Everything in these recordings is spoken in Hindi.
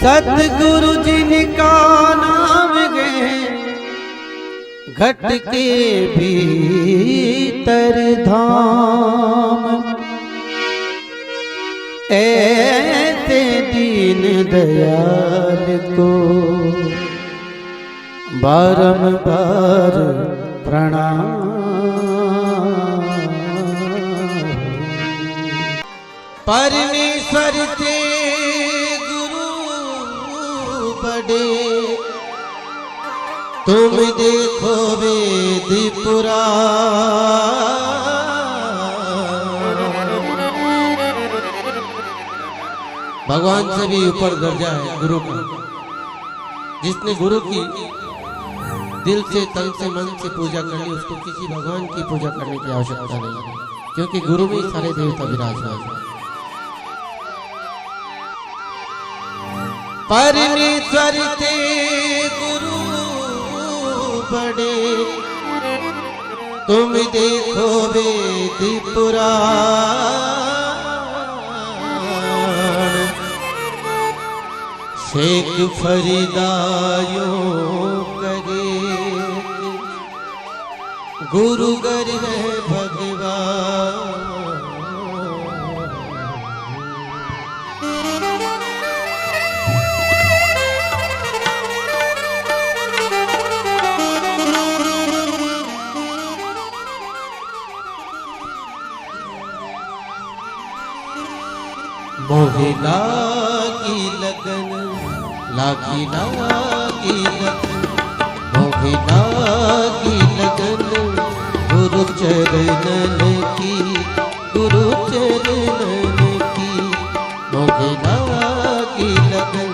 सतगुरु जिनका नाम गए घट के भीतर धाम, ऐसे दीन दयाल को बारंबार प्रणाम। परमेश्वर से गुरु बड़े तुम देखो वेद पुराण। भगवान से भी ऊपर दर्जा है गुरु का। जिसने गुरु की दिल से तन से मन से पूजा कर ली, उसको किसी भगवान की पूजा करने की आवश्यकता नहीं है, क्योंकि गुरु में सारे देवता विराजमान हैं। परमेश्वर से गुरु बड़े तुम देखो वेद पुराण। शेख फरीदायो करे गुरु गर है भगवान। मोहे लागी लगन लागी लागी लगन, मोहे लागी लगन गुरु चरणन की, गुरु चरणन की। मोहे लागी लगन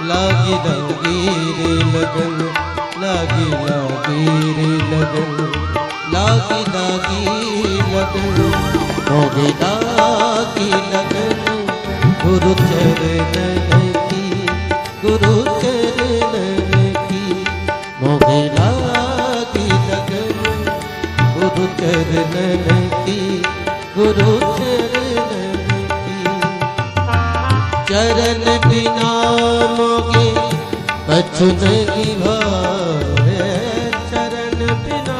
लागी लागी रे लगन, लागी लागी रे लगन, लागी लागी लगन। मोहे लागी लगन गुरु चरणन की, गुरु चरणन की। मोहे लागी लगन गुरु चरणन की, गुरु चरणन की। चरण बिना मोगे कछु नहीं भाए, चरण बिना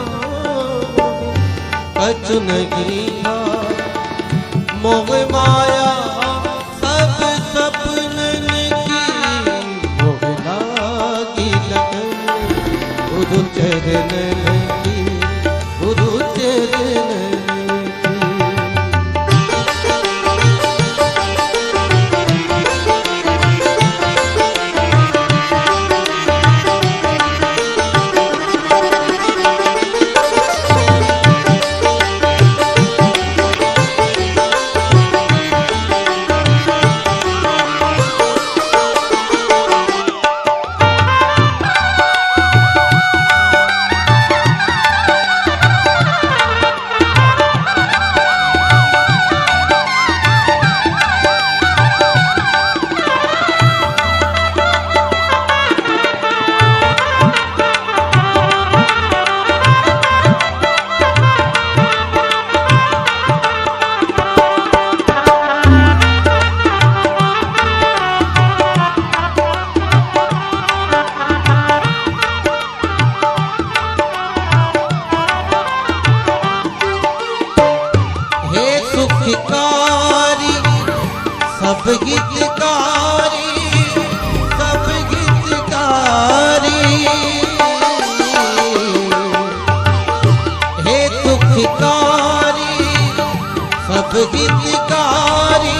कछु नहीं भाए। मोह माया गुरु चरणन की, गुरु चरणन की। सब गीतकारी सब गीतकारी, हे दुखकारी सब गीतकारी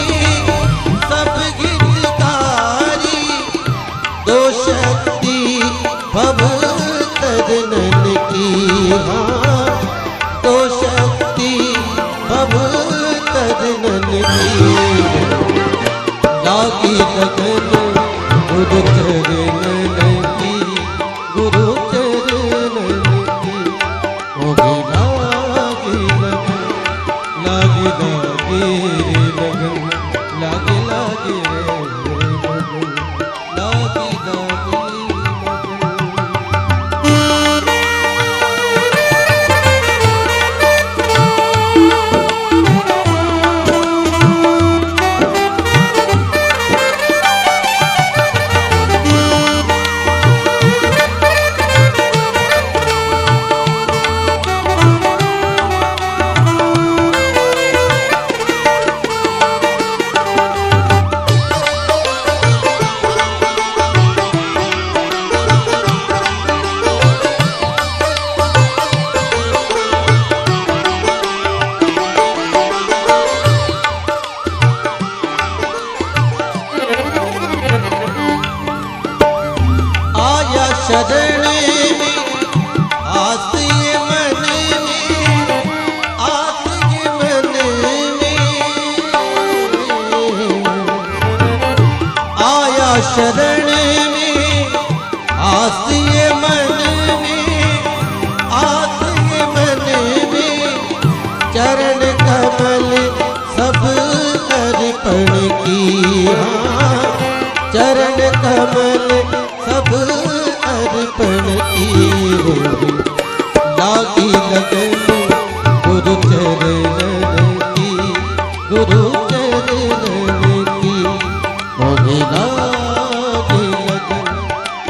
सब गीतकारी। दो शक्ति भव तरनन की, हाँ दो शक्ति भव तरनन की। लागी लगन गुरु चरणन की, गुरु चरणन की। मोहे लागी लगन लागी लागी रे लगन, लागी लागी रे लगन, लागी लागी लगन। शरण में आस ये मन में, आस ये मन में आया शरण में, आस ये मन में, आस ये मन में चरण कमल सब अर्पण की, चरण कमल सब अर्पण की। लागी लगन गुरु चरणन की, गुरु चरणन की मोहे लागी लगन,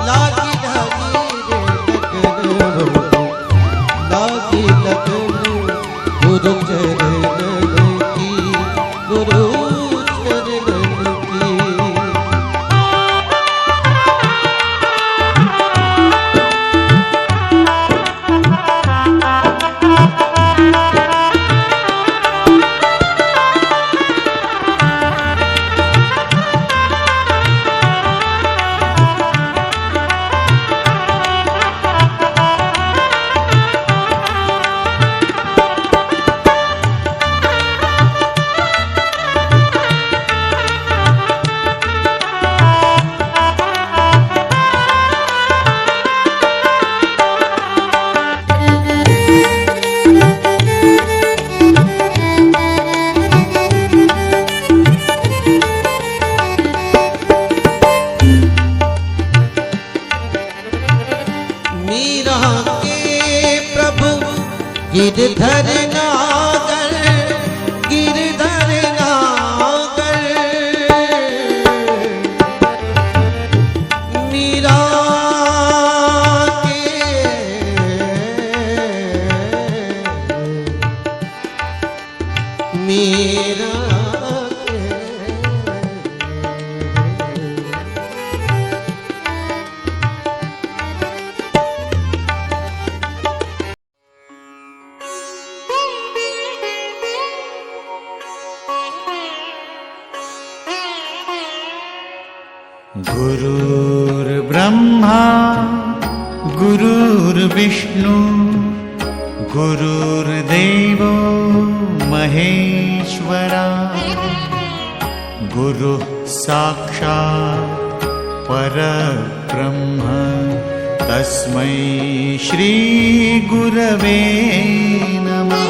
लागी लगन लागी लगन गुरु चरणन की, गुरु चरणन की। गिरधर नागर, गिरधर नागर मीरा के, मीरा गुरुर्ब्रह्मा गुरुर्विष्णु गुरुर्देवो महेश्वरा, गुरुः साक्षात् परब्रह्म तस्मै श्री गुरवे नमः।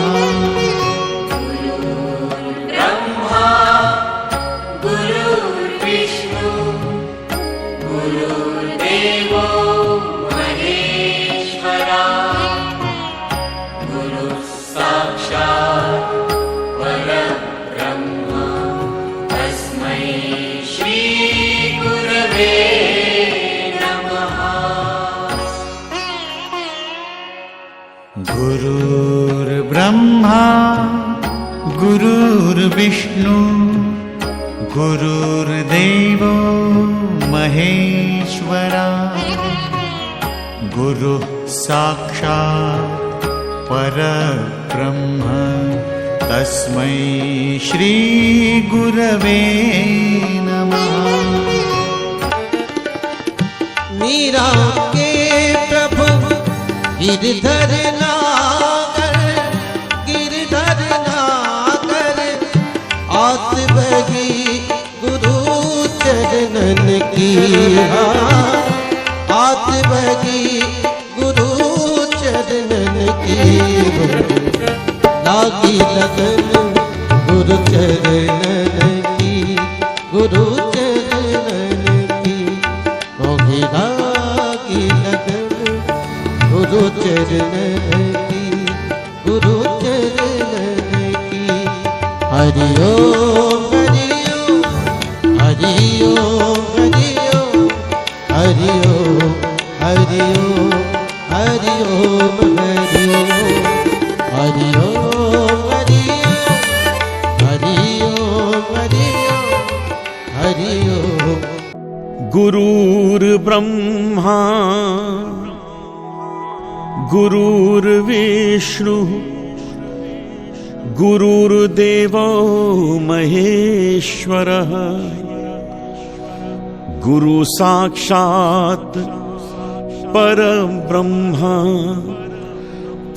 गुरुर्ब्रह्मा गुरुर्विष्णु गुरुर्देवो महेश्वरा, गुरुः साक्षात् परब्रह्म तस्मै श्री गुरवे नमः। मीरा के प्रभु गिरधर नागर, गिरधर नागर आस बही गुरु चरणन की, आस बही गुरु चरणन की। लागी लगन गुरु चरणन की, गुरु चरणन की मोहे लागी लगन गुरु चरणन की, गुरु चरणन की। हरि ओम हरि ओम हरि ओम हरि ओम हरि ओम हरि ओम हरि ओम हरि ओम हरि ओम हरि ओम हरि ओम। गुरुर्ब्रह्मा गुरुर्विष्णु गुरुर्देवो महेश्वरः, गुरु साक्षात् परब्रह्म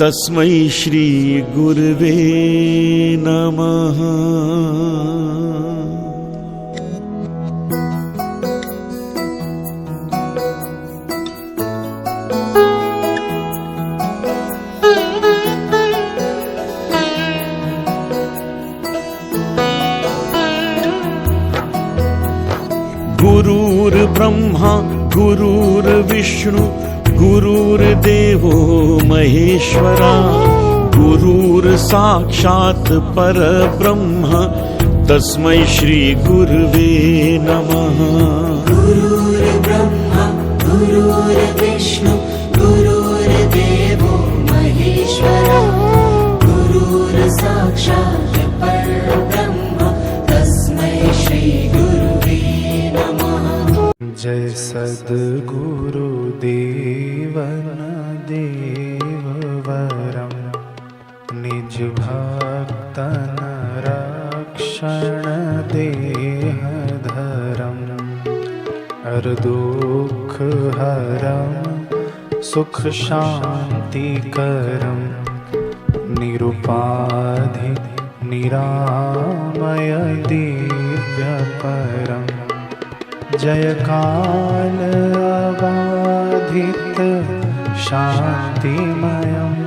तस्मै श्री गुरवे नमः। गुरुर्ब्रह्मा गुरुर्विष्णु गुरुर्देवो महेश्वरा गुरुर्साक्षात् परब्रह्म तस्मै श्री गुरवे नमः। गुरुर्ब्रह्मा गुरुर्विष्णु गुरुर्देवो महेश्वरा गुरुर्साक्षात् परब्रह्म तस्मै श्री गुरुवे नमः। जय सद्गुरु देवन देववरम निज भक्तन रक्षण देह धरम हर दुख हरम सुख शांति करम निरुपाधि निरामय दिव्य परम जय काल अबाधित शांतिमयम्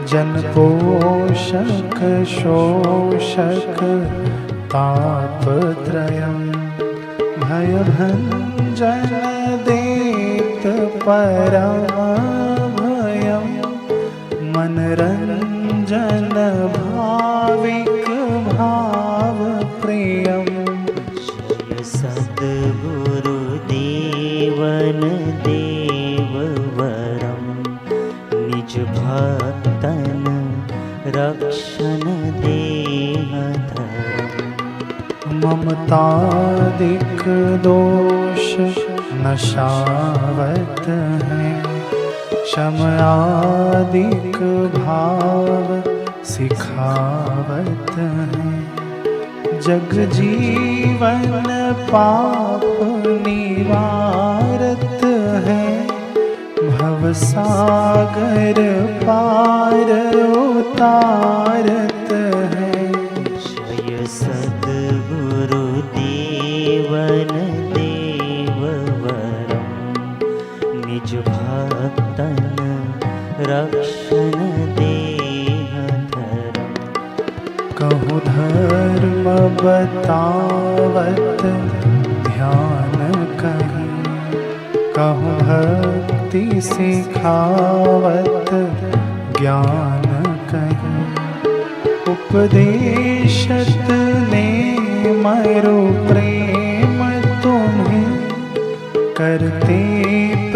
जन पोषक शोषक तापत्रयम् भयभञ्जन देत परमभयम् मनरञ्जन भाविक भावप्रियम्। सद्गुरु देवन देववरम निज भक्तन रक्षण देह धरम ममतादिक दोष नशावत है क्षमादिक भाव सिखावत है जग जीवन पाप निवारत है भव सागर पार उतारत है। जय सद्गुरु देवन देववरम निज भक्तन रक्षण देह धरम कहु धर्म बतावत ध्यान कहीं कहु भक्ति सिखावत ज्ञान कहीं उपदेशत ने मरो प्रेम तुम्हें करते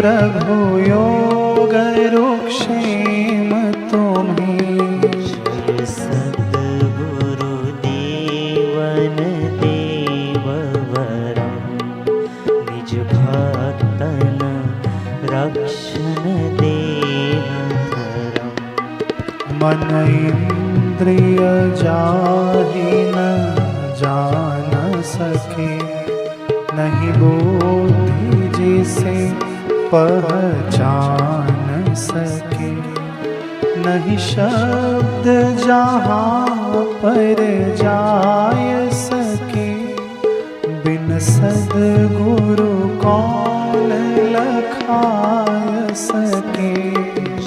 प्रभु योग रुक्षेम तुम्हें। जय सद्गुरु देवन देववरम निज भक्तन रक्षण देह धरम मन इंद्रिय जाहि न जान सके नहीं बुद्धि जिसे पहचान सके नहीं शब्द जहाँ पर जाय सके बिन सद्गुरु कौन लखाय सके।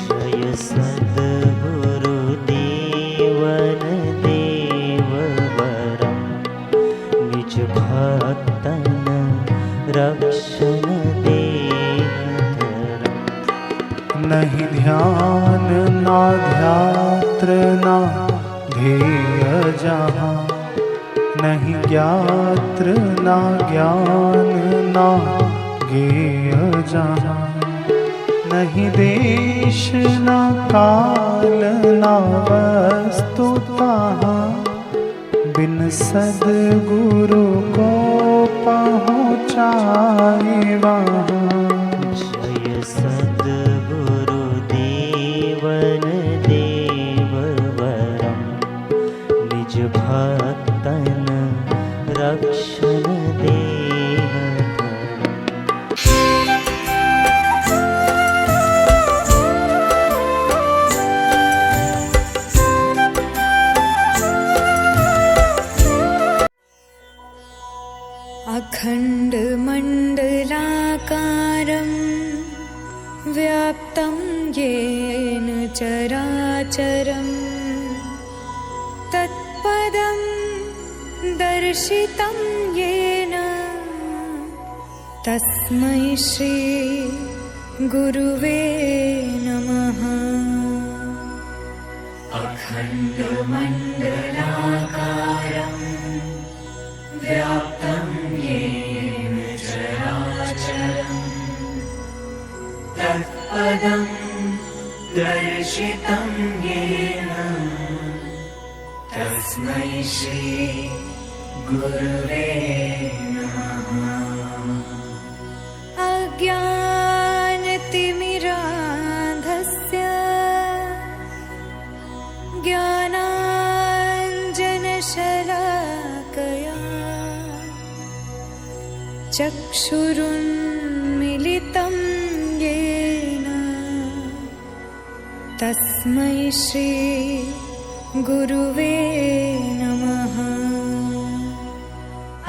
जय सद्गुरु देवन देववरम निज भक्तन रक्षण देह धरम नहीं ध्यान ना ध्यात्र ना ध्येय जहाँ नहीं ज्ञात्र ना ज्ञान ना गेय जहाँ नहीं देश ना काल ना वस्तु तहाँ बिन सद्गुरु को पहुँचाए वहाँ। जय सद्गुरु देवन देववरम निज भक्तन रक्षण देह धरम व्याप्तं येन चराचरं तत्पदं दर्शितं येन तस्मै श्री गुरुवे नमः। अखण्डमण्डलाकारं व्याप्तं येन चराचरं तत्पदं दर्शितं येन तस्मै श्री गुरुवे नमः। अज्ञानतिमिरान्धस्य ज्ञानाञ्जनशलाकया चक्षुरुन्मिलितं येन तस्मै श्री गुरुवे नमः।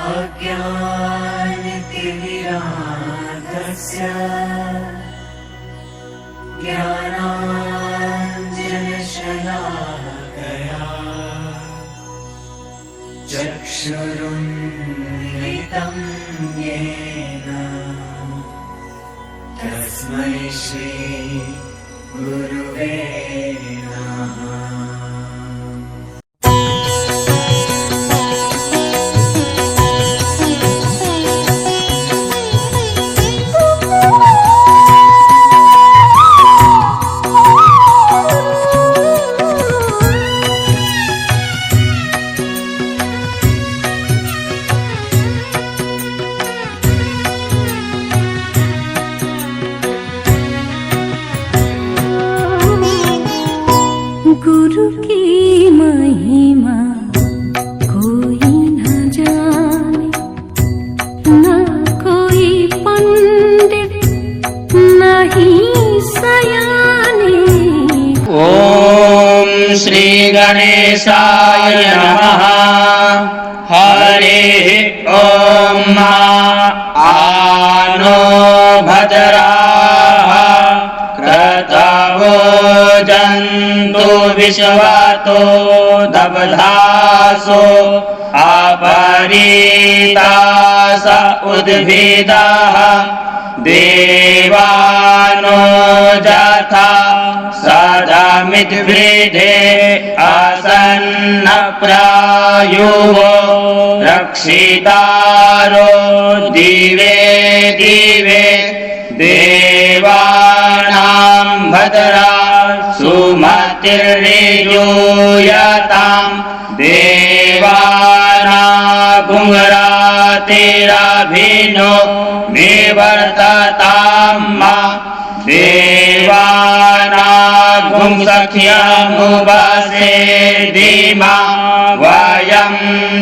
अज्ञानतिमिरान्धस्य ज्ञानाञ्जनशलाकया चक्षुरुन्मिलितं येन तस्मै श्री गुरुवे नमः। गुरु की महिमा कोई न जाने, न कोई पंडित नहीं सयाने। ओम श्री गणेशाय नमः। हरे ओम आनो भद्राः क्रतवो जन्तु विश्वातो दबधासो अपरीतास उद्भिदाः देवानो यथा सदामिद्वृधे आसन्न प्रायुः रक्षितारो दिवे दिवे देवानां भद्रा सुमतिर्नियूयतां देवानागुंरातिरभिनो निवर्ततां मा देवानागुंसख्यमुपसे धीमा वयं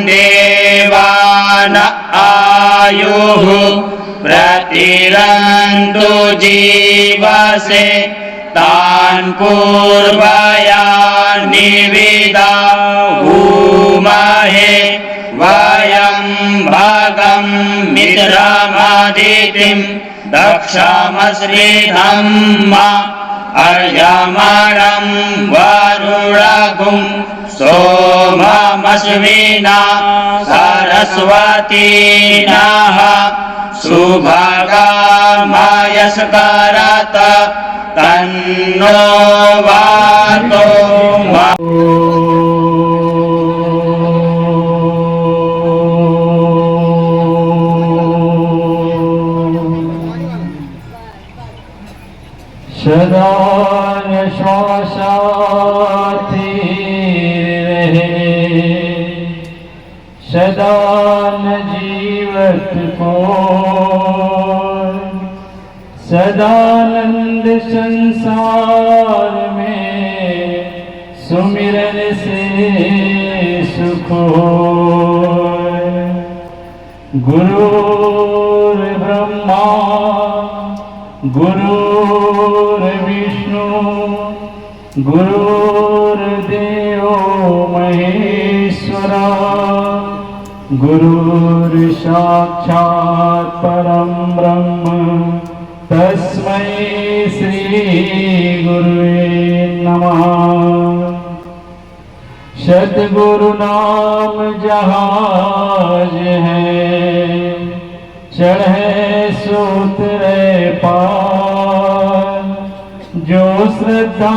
देवान आयुः प्रतिरन्तु जीवसे तान् पूर्वया निविदा भूमहे वयं भगं मित्रमदितिं दक्षमश्रीधम्मा अर्यमणं वरुणगुं सोममश्विना सरस्वतीनः सुभगामयस्करत तन्नो वातो सदा श्वासाती रहे, सदा न जीवत को सदानंद संसार में सुमिरन से सुख होय। गुरुर्ब्रह्मा गुरुर्विष्णु गुरुर्देवो महेश्वरा गुरुर्साक्षात् परं ब्रह्म तस्मै श्री गुरुवे नमः। सद्गुरु नाम जहाज है, चढ़े सूत्र पार, जो श्रद्धा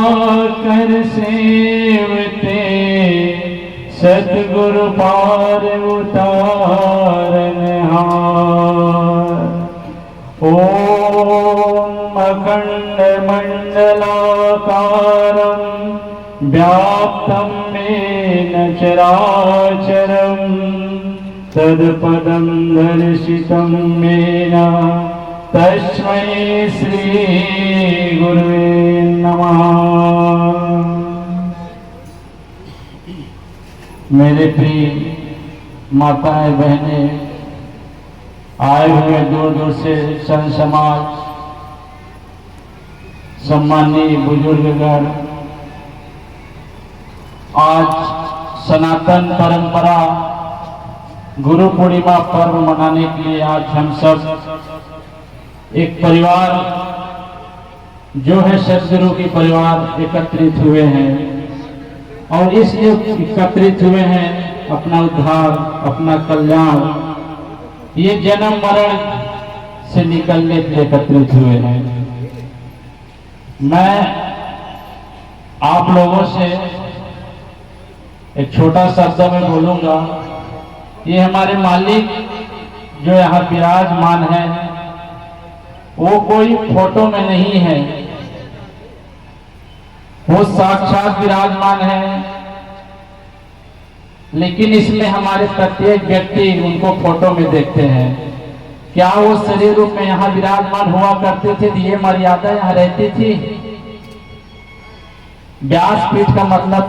कर सेवते, सतगुरु पार उतारनहार। ओम अखंड मंडलाकारं व्याप्तं येन चराचरं, तत्पदं दर्शितं येन तस्मै श्री गुरुवे नमः। मेरे प्रिय माताएं बहनें, आए हुए दूर दूर से संत समाज, सम्मानीय बुजुर्गगण, आज सनातन परंपरा गुरु पूर्णिमा पर्व मनाने के लिए आज हम सब एक परिवार जो है सदगुरु की परिवार एकत्रित हुए हैं। और इसलिए एकत्रित हुए हैं अपना उद्धार, अपना कल्याण, ये जन्म मरण से निकलने के लिए एकत्रित हुए हैं। मैं आप लोगों से एक छोटा शब्द में बोलूंगा। ये हमारे मालिक जो यहाँ विराजमान है, वो कोई फोटो में नहीं है, वो साक्षात विराजमान है। लेकिन इसमें हमारे प्रत्येक व्यक्ति उनको फोटो में देखते हैं। क्या वो शरीर रूप में यहाँ विराजमान हुआ करते थे तो ये मर्यादा यहाँ रहती थी? व्यासपीठ का मतलब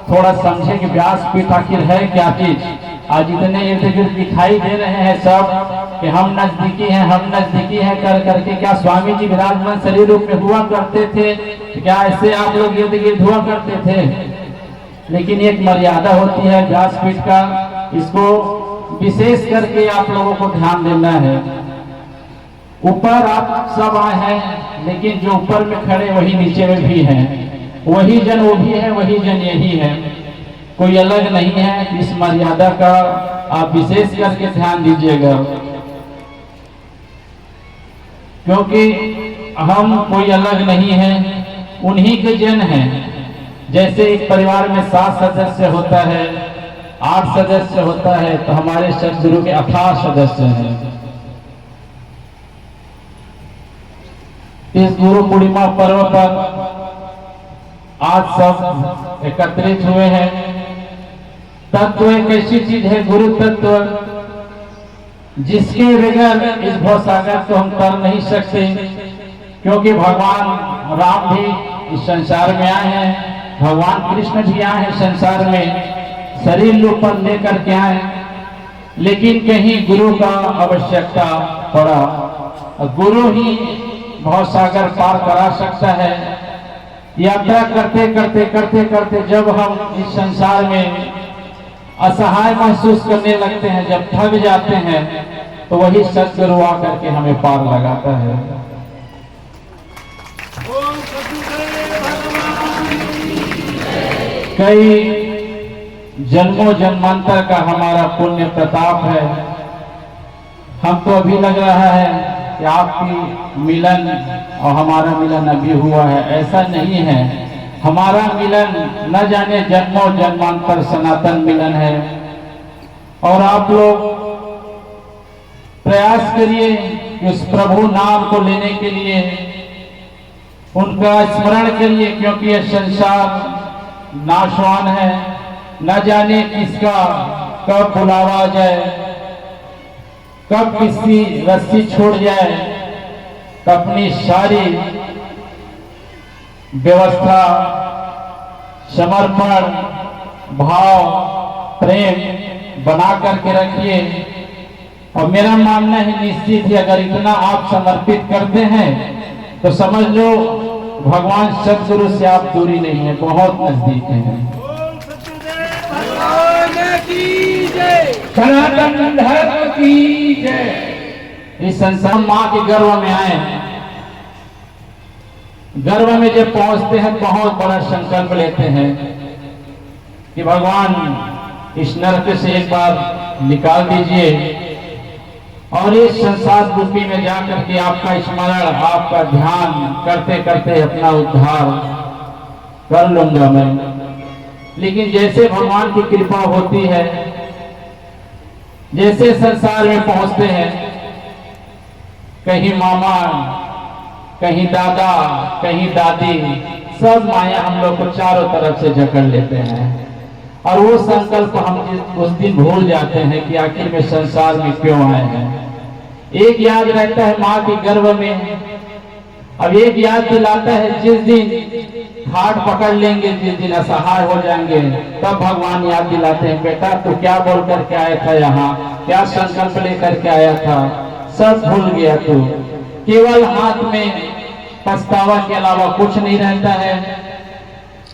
थोड़ा समझे कि व्यासपीठ आखिर है क्या चीज। आज इतने इर्द गिर्द दिखाई दे रहे हैं सब कि हम नजदीकी हैं, हम नजदीकी हैं कर करके। क्या स्वामी जी विराजमान शरीर रूप में हुआ करते थे? क्या ऐसे आप लोग इर्द गिर्द हुआ करते थे? लेकिन एक मर्यादा होती है व्यासपीठ का, इसको विशेष करके आप लोगों को ध्यान देना है। ऊपर आप सब आए हैं, लेकिन जो ऊपर में खड़े वही नीचे में भी हैं। वही जन वो भी है, वही जन यही है, कोई अलग नहीं है। इस मर्यादा का आप विशेष करके ध्यान दीजिएगा, क्योंकि हम कोई अलग नहीं है, उन्हीं के जन हैं। जैसे एक परिवार में 7 सदस्य होता है, 8 सदस्य होता है, तो हमारे सदगुरु के 18 सदस्य हैं। इस गुरु पूर्णिमा पर्व पर आज सब एकत्रित हुए हैं। तत्व एक ऐसी चीज है, गुरु तत्व, जिसके बगैर इस भवसागर को हम कर नहीं सकते। क्योंकि भगवान राम भी इस संसार में आए हैं, भगवान कृष्ण भी आए हैं संसार में, शरीर रूप पर लेकर के आए, लेकिन कहीं गुरु का आवश्यकता पड़ा। गुरु ही भवसागर पार करा सकता है। यात्रा करते करते करते करते जब हम इस संसार में असहाय महसूस करने लगते हैं, जब थक जाते हैं, तो वही सद्गुरु आकर के हमें पार लगाता है। कई जन्मों जन्मांतर का हमारा पुण्य प्रताप है। हमको अभी लग रहा है कि आपकी मिलन और हमारा मिलन अभी हुआ है, ऐसा नहीं है। हमारा मिलन न जाने जन्मों जन्मांतर सनातन मिलन है। और आप लोग प्रयास करिए कि उस प्रभु नाम को लेने के लिए, उनका स्मरण करिए, क्योंकि यह संसार नाशवान है। न जाने किसका कब बुलावा जाए, कब किसी रस्सी छोड़ जाए, तो अपनी सारी व्यवस्था, समर्पण भाव, प्रेम बना करके रखिए। और मेरा मानना है निश्चित ही अगर इतना आप समर्पित करते हैं तो समझ लो भगवान सद्गुरु से आप दूरी नहीं है, बहुत नजदीक हैं। सनातन धर्म की जय। इस संसार माँ के गर्भ में आए, गर्भ में जब पहुंचते हैं बहुत बड़ा संकल्प लेते हैं कि भगवान इस नरक से एक बार निकाल दीजिए और इस संसार रूपी में जाकर के आपका स्मरण, आपका ध्यान करते करते अपना उद्धार कर लूंगा मैं। लेकिन जैसे भगवान की कृपा होती है, जैसे संसार में पहुंचते हैं, कहीं मामा, कहीं दादा, कहीं दादी, सब माया हम लोग को चारों तरफ से जकड़ लेते हैं और वो संकल्प हम उस दिन भूल जाते हैं कि आखिर में संसार में क्यों आए हैं। एक याद रहता है माँ के गर्भ में, अब एक याद दिलाता है जिस दिन हाथ पकड़ लेंगे, जिस दिन असहाय हो जाएंगे, तब भगवान याद दिलाते हैं, बेटा तू क्या बोल करके आया था यहाँ, क्या संकल्प लेकर के आया था, सब भूल गया तू। केवल हाथ में पछतावा के अलावा कुछ नहीं रहता है।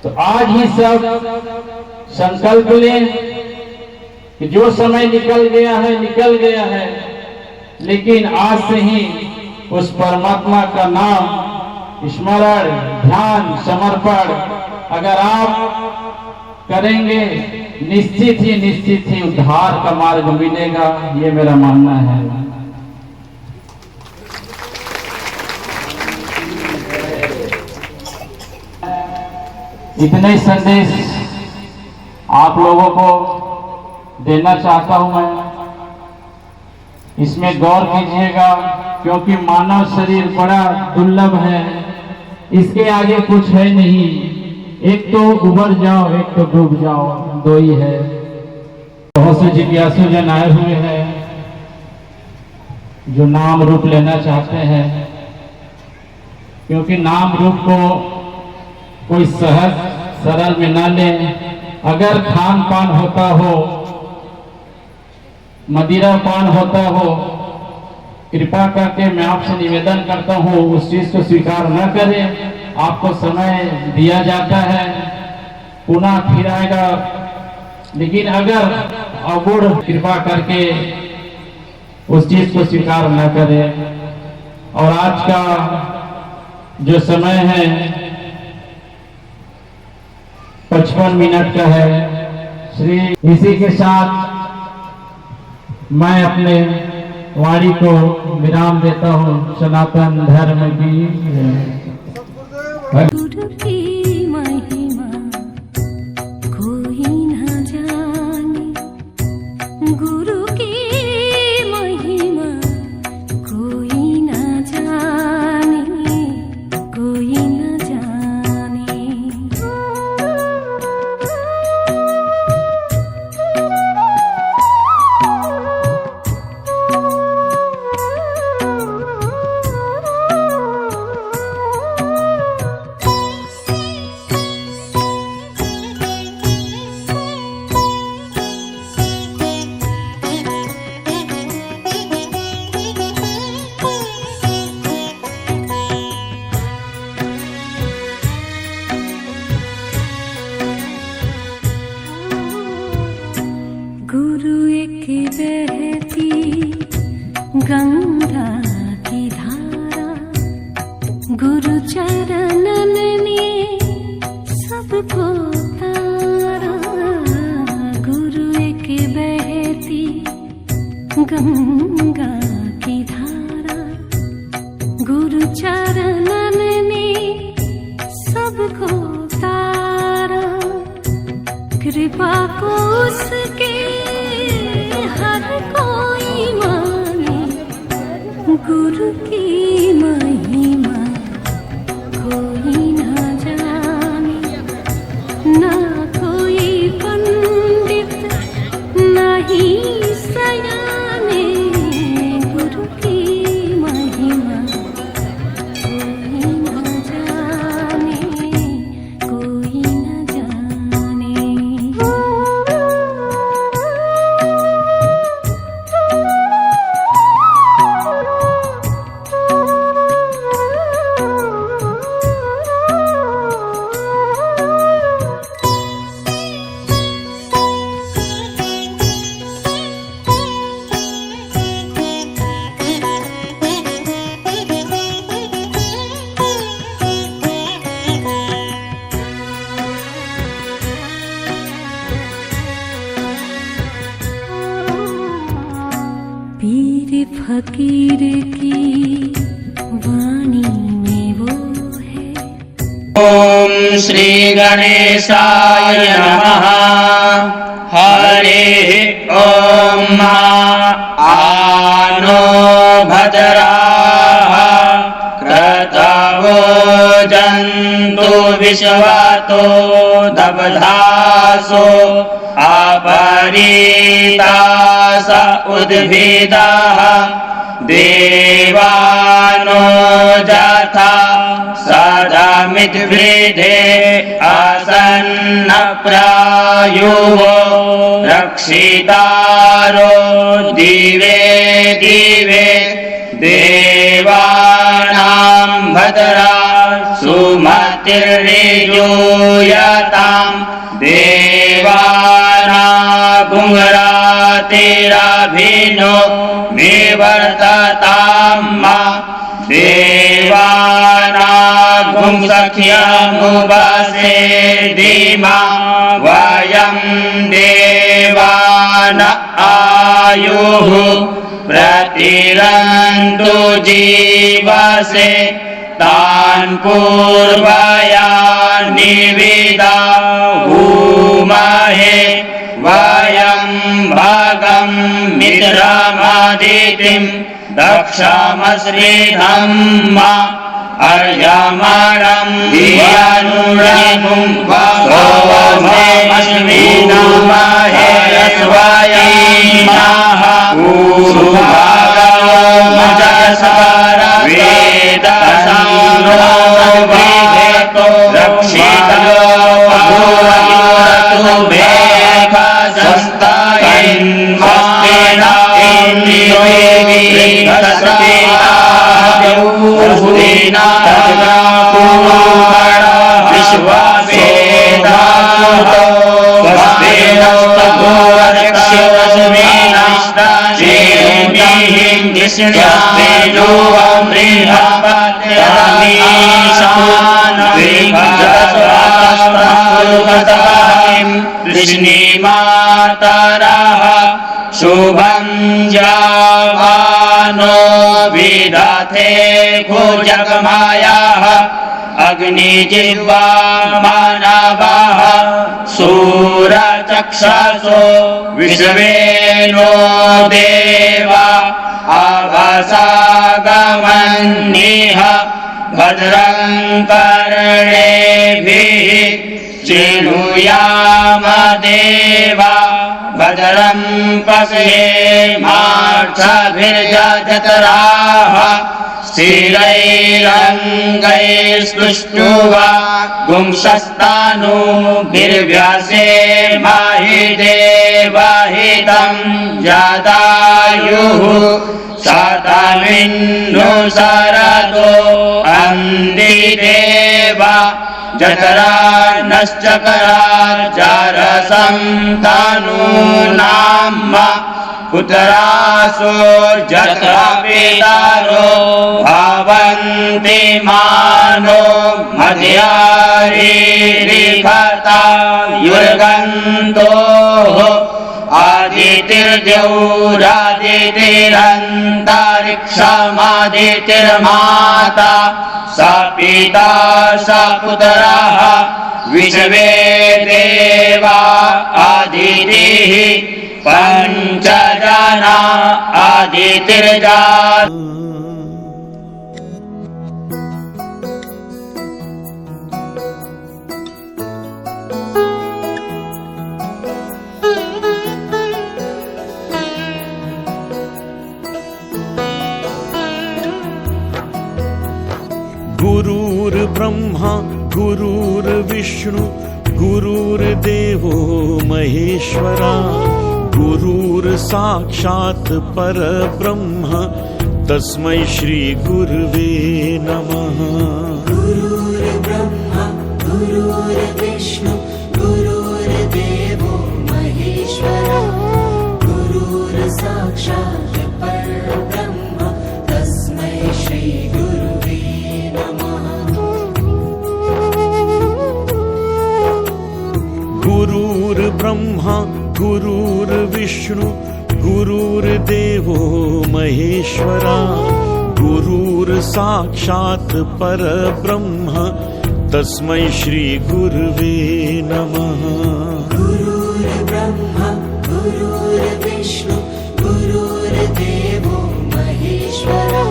तो आज ही सब संकल्प लें कि जो समय निकल गया है निकल गया है, लेकिन आज से ही उस परमात्मा का नाम स्मरण, ध्यान, समर्पण अगर आप करेंगे, निश्चित ही उद्धार का मार्ग मिलेगा, ये मेरा मानना है। इतने संदेश आप लोगों को देना चाहता हूं मैं। इसमें गौर कीजिएगा क्योंकि मानव शरीर बड़ा दुर्लभ है, इसके आगे कुछ है नहीं। एक तो उबर जाओ, एक तो डूब जाओ, दो ही है। बहुत से जिज्ञासु जन आए हुए हैं जो नाम रूप लेना चाहते हैं, क्योंकि नाम रूप को कोई सहज सरल में ना ले। अगर खान पान होता हो, मदिरा पान होता हो, कृपा करके मैं आपसे निवेदन करता हूँ उस चीज को स्वीकार न करें। आपको समय दिया जाता है, पुनः फिर आएगा, लेकिन अगर अगुण कृपा करके उस चीज को स्वीकार न करें। और आज का जो समय है 55 मिनट का है श्री। इसी के साथ मैं अपने वाणी को विराम देता हूँ। सनातन धर्म की गुरु की महिमा कोई न जाने, गुरु की महिमा कोई न जाने, कोई न जाने। गुरु एक बहती गंगा की धारा, गुरु चरणन ने सबको तारा। गुरु एक बहती गंगा की धारा, गुरु चरणन ने सबको तारा। कृपा को उसके हर कोई माने, गुरु की महिमा कोई न जाने। ना कोई पंडित ना ही सयाने, गुरु की महिमा कोई न जाने, कोई न जाने। श्रीगणेशाय नमः। हरिः ॐ आनो भद्राः क्रतवो जन्तु विश्वतो दबधासो अपरीतास उद्भिदाः देवानो जथा सदामिद्वृधे आसन्न प्रायुवो रक्षितारो दिवे दिवे देवानां भद्रा सुमतिर्निजूयताम् देवानागुंरातिरभिनो निवर्तताम् देवानागुंसख्यमुपसे धीमा वयं देवान आयुः प्रतिरन्तु जीवसे तान् पूर्वया निविदा भूमहे वयं भगं मित्रमदितिं दक्षमश्रीधम्म अर्यमणं धियानुरमुं सोमस्मिनामहे स्वयं पूर्वजस्वर वेदसंरोभिधेतो रक्षितो भूयस्तु कृष्णीमातरः शुभं जावानो विदधे भुजगमायाः अग्निजिह्वा मानवः सूरचक्षसो विश्वेनो देवा अवसागमन्निह भद्रं कर्णेभिः शृणुयाम देवा भद्रं पश्येमाक्षभिर्जतराः स्थिरैरङ्गैस्तुष्ट्वा गुंशस्तानुभिर्व्यसेमहि देवहितं जदायुः शतमिन्नु शरदो अन्दिदेवा जठरा नश्चकराचारसं तनूनाम् पुत्रासो जठरा पितारो भवन्ति मानो मध्यारीरिखता युर्गन्धोः आदितिर्द्यौरादितिरन्तरिक्षमादितिर्माता स पिता स पुत्रः विश्वे देवा आदितिः पञ्चजना आदितिर्जात। गुरुर्ब्रह्मा गुरुर्विष्णु गुरुर्देवो महेश्वरा गुरुर्साक्षात् परब्रह्म तस्मै श्री गुरुवे नमः। गुरुर्ब्रह्मा गुरुर्विष्णु गुरुर्देवो महेश्वरा गुरुर्साक्षात् परब्रह्म तस्मै श्री गुरुवे नमः। गुरुर्ब्रह्मा गुरुर्विष्णु गुरुर्देवो महेश्वरा गुरुर्साक्षात् परब्रह्म तस्मै श्री गुरुवे नमः। गुरुर्ब्रह्मा गुरुर्विष्णु गुरुर्देवो महेश्वरः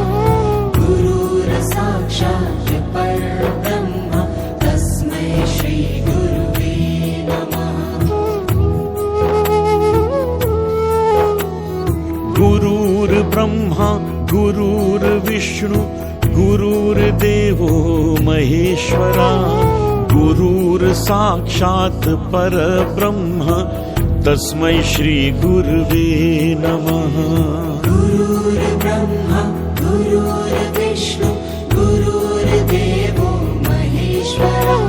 गुरुर्साक्षात् परब्रह्म तस्मै श्री गुरुवे नमः। गुरुर्ब्रह्मा गुरुर्विष्णु गुरुर्देवो महेश्वरा गुरुर्साक्षात् परब्रह्म तस्मै श्री गुरुवे नमः। गुरुर्ब्रह्मा गुरुर्विष्णु गुरुर्देवो महेश्वरः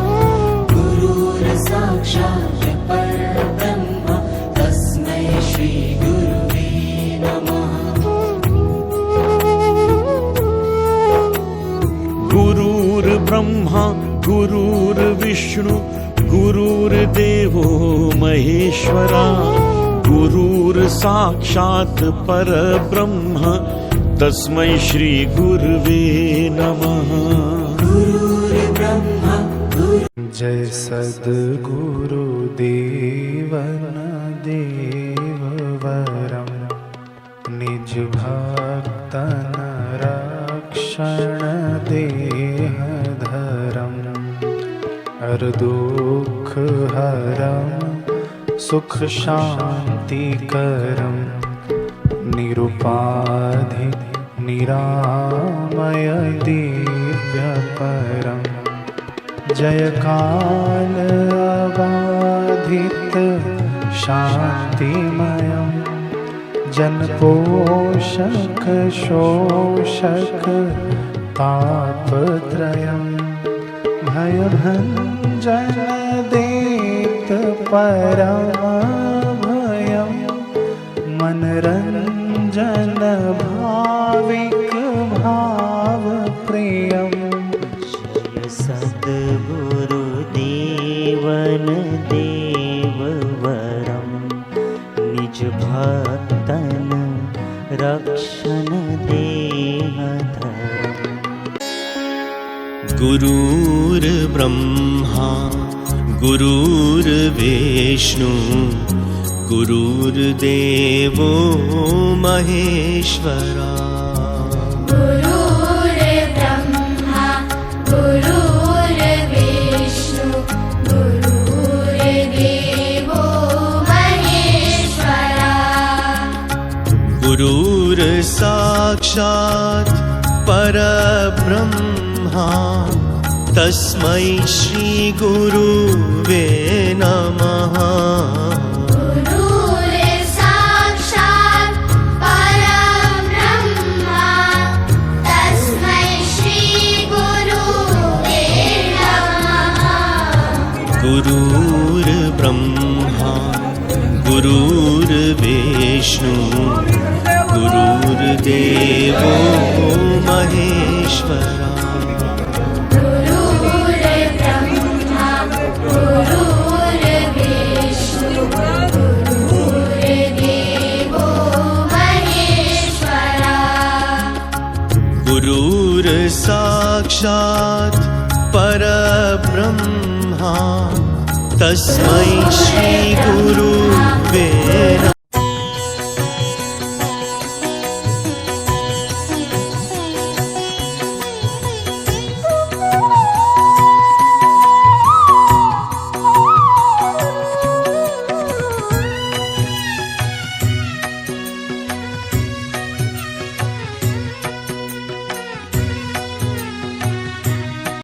गुरुर्साक्षात् परब्रह्म तस्मै श्री गुरुवे नमः। गुरुर्ब्रह्मा गुरुर्विष्णु गुरुर्देवो महेश्वरा गुरुर्साक्षात् परब्रह्म तस्मै श्री गुरुवे नमः। गुरुर्ब्रह्मा जय सद्गुरुदेवन देववरं निज भक्तन रक्षण देहधरम् हर दुख हरं सुख शांति करं निरुपाधि निरामय दिव्य परं जय काल अबाधित शांतिमयं जन पोषक शोषक तापत्रयम् भयभञ्जन देत परमभयं मनरञ्जन भाविक भावप्रियम्। जय सद्गुरुदेवन देववरं निज भक्तन रक्षण देहधरम्। गुरुर्ब्रह्मा गुरुर्विष्णु गुरुर्देवो महेश्वरा गुरुर्ब्रह्मा गुरुर्विष्णु गुरुर्देवो महेश्वरा गुरुर्साक्षात् परब्रह्मा तस्मै श्री गुरुवे नमः। गुरुर्साक्षात् परब्रह्मा तस्मै श्री गुरुवे नमः। गुरुर्ब्रह्मा गुरुर्विष्णु गुरुर्देवो महेश्वरा गुरुर्ब्रह्मा गुरुर्विष्णु गुरुर्देवो महेश्वरा गुरुर्साक्षात् परब्रह्मा तस्मै श्री गुरुवे नमः।